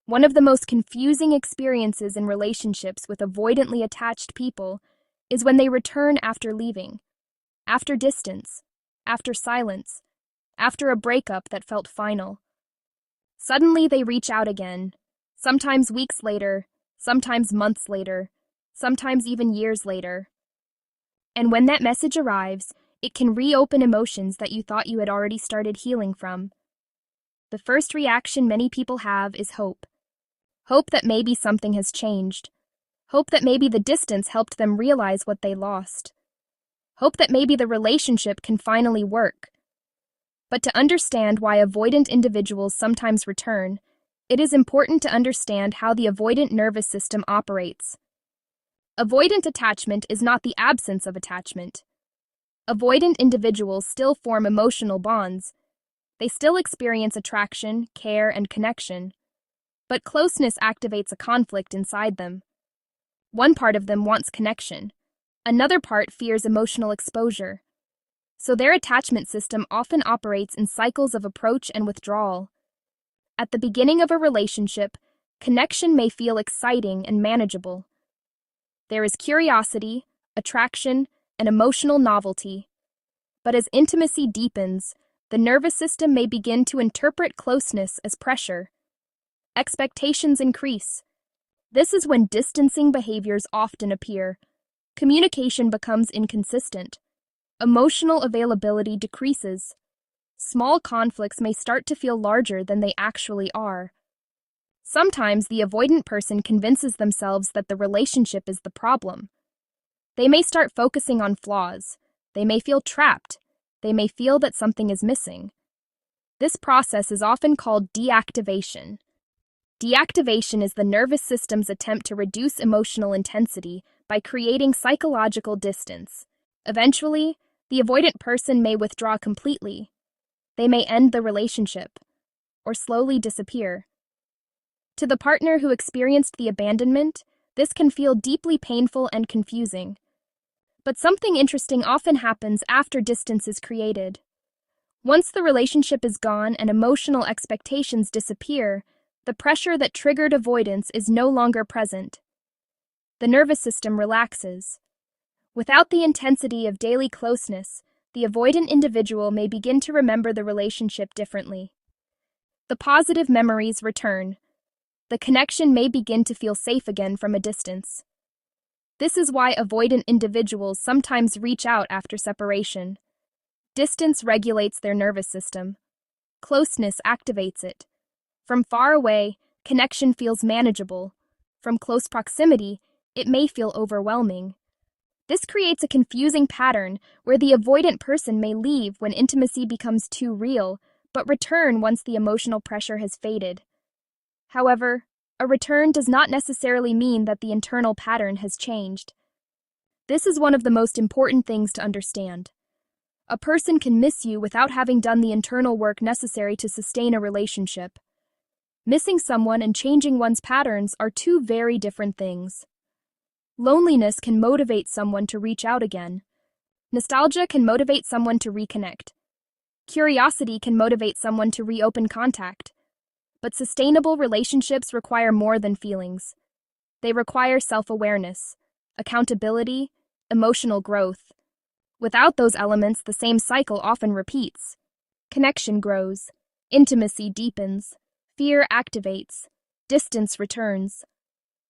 One of the most confusing experiences in relationships with avoidantly attached people is when they return after leaving, after distance, after silence, after a breakup that felt final. Suddenly they reach out again, sometimes weeks later, sometimes months later, sometimes even years later. And when that message arrives, it can reopen emotions that you thought you had already started healing from. The first reaction many people have is hope. Hope that maybe something has changed. Hope that maybe the distance helped them realize what they lost. Hope that maybe the relationship can finally work. But to understand why avoidant individuals sometimes return, it is important to understand how the avoidant nervous system operates. Avoidant attachment is not the absence of attachment. Avoidant individuals still form emotional bonds. They still experience attraction, care, and connection. But closeness activates a conflict inside them. One part of them wants connection. Another part fears emotional exposure. So their attachment system often operates in cycles of approach and withdrawal. At the beginning of a relationship, connection may feel exciting and manageable. There is curiosity, attraction, and emotional novelty. But as intimacy deepens, the nervous system may begin to interpret closeness as pressure. Expectations increase. This is when distancing behaviors often appear. Communication becomes inconsistent. Emotional availability decreases. Small conflicts may start to feel larger than they actually are. Sometimes the avoidant person convinces themselves that the relationship is the problem. They may start focusing on flaws. They may feel trapped. They may feel that something is missing. This process is often called deactivation. Deactivation is the nervous system's attempt to reduce emotional intensity by creating psychological distance. Eventually, the avoidant person may withdraw completely. They may end the relationship, or slowly disappear. To the partner who experienced the abandonment, this can feel deeply painful and confusing. But something interesting often happens after distance is created. Once the relationship is gone and emotional expectations disappear, the pressure that triggered avoidance is no longer present. The nervous system relaxes. Without the intensity of daily closeness, the avoidant individual may begin to remember the relationship differently. The positive memories return. The connection may begin to feel safe again from a distance. This is why avoidant individuals sometimes reach out after separation. Distance regulates their nervous system. Closeness activates it. From far away, connection feels manageable. From close proximity, it may feel overwhelming. This creates a confusing pattern where the avoidant person may leave when intimacy becomes too real, but return once the emotional pressure has faded. However, a return does not necessarily mean that the internal pattern has changed. This is one of the most important things to understand. A person can miss you without having done the internal work necessary to sustain a relationship. Missing someone and changing one's patterns are two very different things. Loneliness can motivate someone to reach out again. Nostalgia can motivate someone to reconnect. Curiosity can motivate someone to reopen contact. But sustainable relationships require more than feelings. They require self-awareness, accountability, emotional growth. Without those elements, the same cycle often repeats. Connection grows, intimacy deepens, fear activates, distance returns.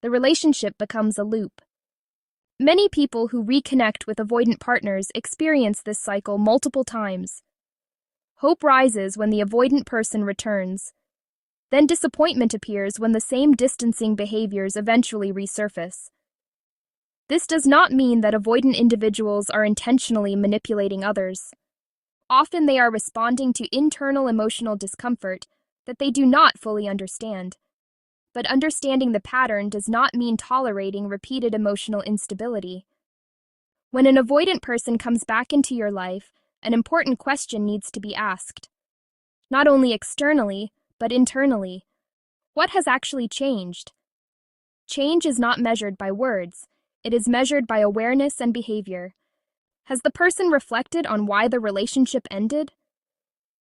The relationship becomes a loop. Many people who reconnect with avoidant partners experience this cycle multiple times. Hope rises when the avoidant person returns. Then disappointment appears when the same distancing behaviors eventually resurface. This does not mean that avoidant individuals are intentionally manipulating others. Often they are responding to internal emotional discomfort that they do not fully understand. But understanding the pattern does not mean tolerating repeated emotional instability. When an avoidant person comes back into your life, an important question needs to be asked. Not only externally, but internally. What has actually changed? Change is not measured by words. It is measured by awareness and behavior. Has the person reflected on why the relationship ended?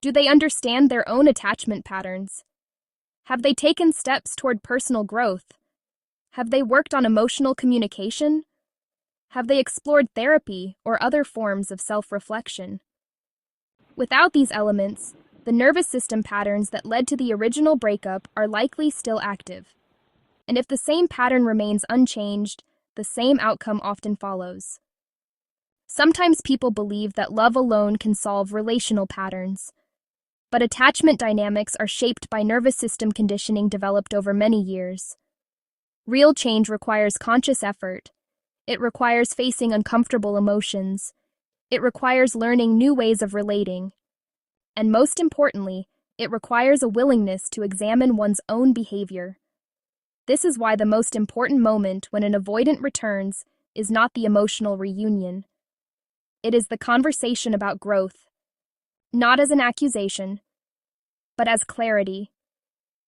Do they understand their own attachment patterns? Have they taken steps toward personal growth? Have they worked on emotional communication? Have they explored therapy or other forms of self-reflection? Without these elements, the nervous system patterns that led to the original breakup are likely still active. And if the same pattern remains unchanged, the same outcome often follows. Sometimes people believe that love alone can solve relational patterns. But attachment dynamics are shaped by nervous system conditioning developed over many years. Real change requires conscious effort. It requires facing uncomfortable emotions. It requires learning new ways of relating. And most importantly, it requires a willingness to examine one's own behavior. This is why the most important moment when an avoidant returns is not the emotional reunion. It is the conversation about growth, not as an accusation, but as clarity.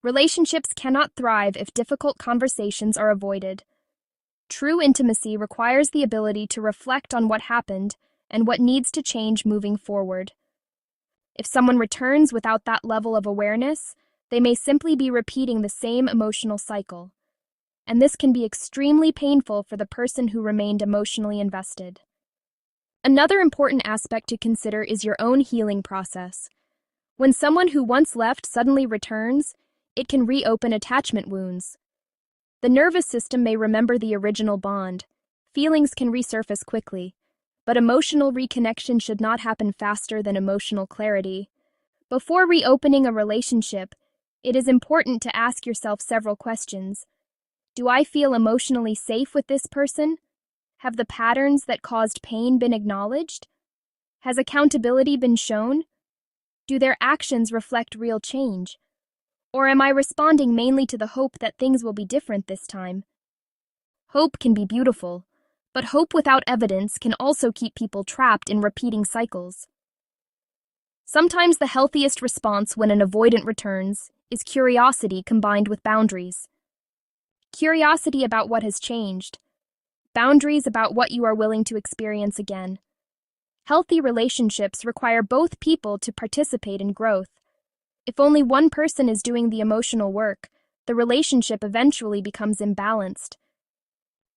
Relationships cannot thrive if difficult conversations are avoided. True intimacy requires the ability to reflect on what happened and what needs to change moving forward. If someone returns without that level of awareness, they may simply be repeating the same emotional cycle. And this can be extremely painful for the person who remained emotionally invested. Another important aspect to consider is your own healing process. When someone who once left suddenly returns, it can reopen attachment wounds. The nervous system may remember the original bond. Feelings can resurface quickly, but emotional reconnection should not happen faster than emotional clarity. Before reopening a relationship, it is important to ask yourself several questions. Do I feel emotionally safe with this person? Have the patterns that caused pain been acknowledged? Has accountability been shown? Do their actions reflect real change? Or am I responding mainly to the hope that things will be different this time? Hope can be beautiful, but hope without evidence can also keep people trapped in repeating cycles. Sometimes the healthiest response when an avoidant returns is curiosity combined with boundaries. Curiosity about what has changed. Boundaries about what you are willing to experience again. Healthy relationships require both people to participate in growth. If only one person is doing the emotional work, the relationship eventually becomes imbalanced.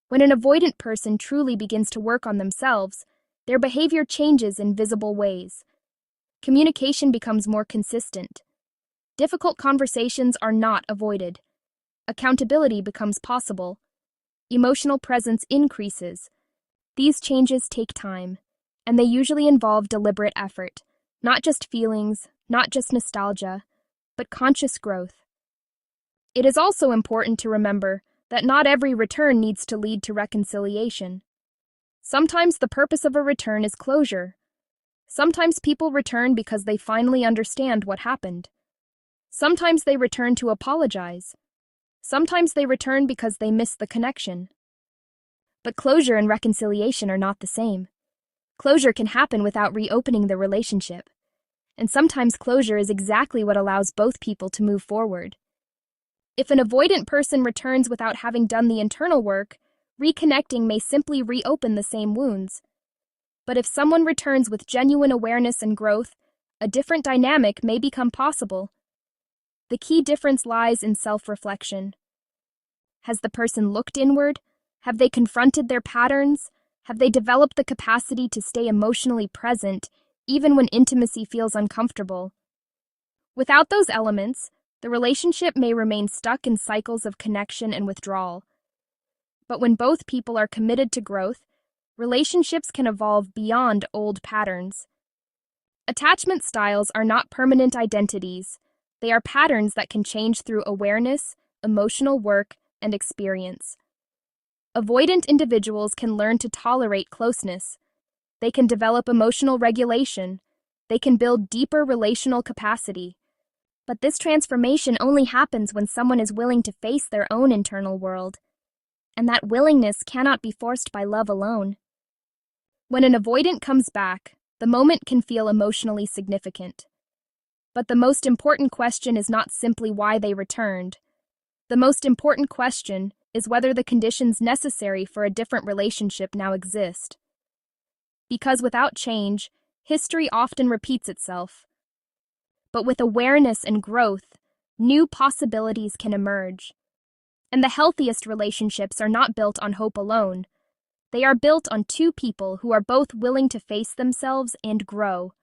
When an avoidant person truly begins to work on themselves, their behavior changes in visible ways. Communication becomes more consistent. Difficult conversations are not avoided. Accountability becomes possible. Emotional presence increases. These changes take time, and they usually involve deliberate effort, not just feelings, not just nostalgia, but conscious growth. It is also important to remember that not every return needs to lead to reconciliation. Sometimes the purpose of a return is closure. Sometimes people return because they finally understand what happened. Sometimes they return to apologize. Sometimes they return because they miss the connection. But closure and reconciliation are not the same. Closure can happen without reopening the relationship. And sometimes closure is exactly what allows both people to move forward. If an avoidant person returns without having done the internal work, reconnecting may simply reopen the same wounds. But if someone returns with genuine awareness and growth, a different dynamic may become possible. The key difference lies in self-reflection. Has the person looked inward? Have they confronted their patterns? Have they developed the capacity to stay emotionally present, even when intimacy feels uncomfortable? Without those elements, the relationship may remain stuck in cycles of connection and withdrawal. But when both people are committed to growth, relationships can evolve beyond old patterns. Attachment styles are not permanent identities. They are patterns that can change through awareness, emotional work, and experience. Avoidant individuals can learn to tolerate closeness. They can develop emotional regulation. They can build deeper relational capacity. But this transformation only happens when someone is willing to face their own internal world. And that willingness cannot be forced by love alone. When an avoidant comes back, the moment can feel emotionally significant. But the most important question is not simply why they returned. The most important question is whether the conditions necessary for a different relationship now exist. Because without change, history often repeats itself. But with awareness and growth, new possibilities can emerge. And the healthiest relationships are not built on hope alone. They are built on two people who are both willing to face themselves and grow.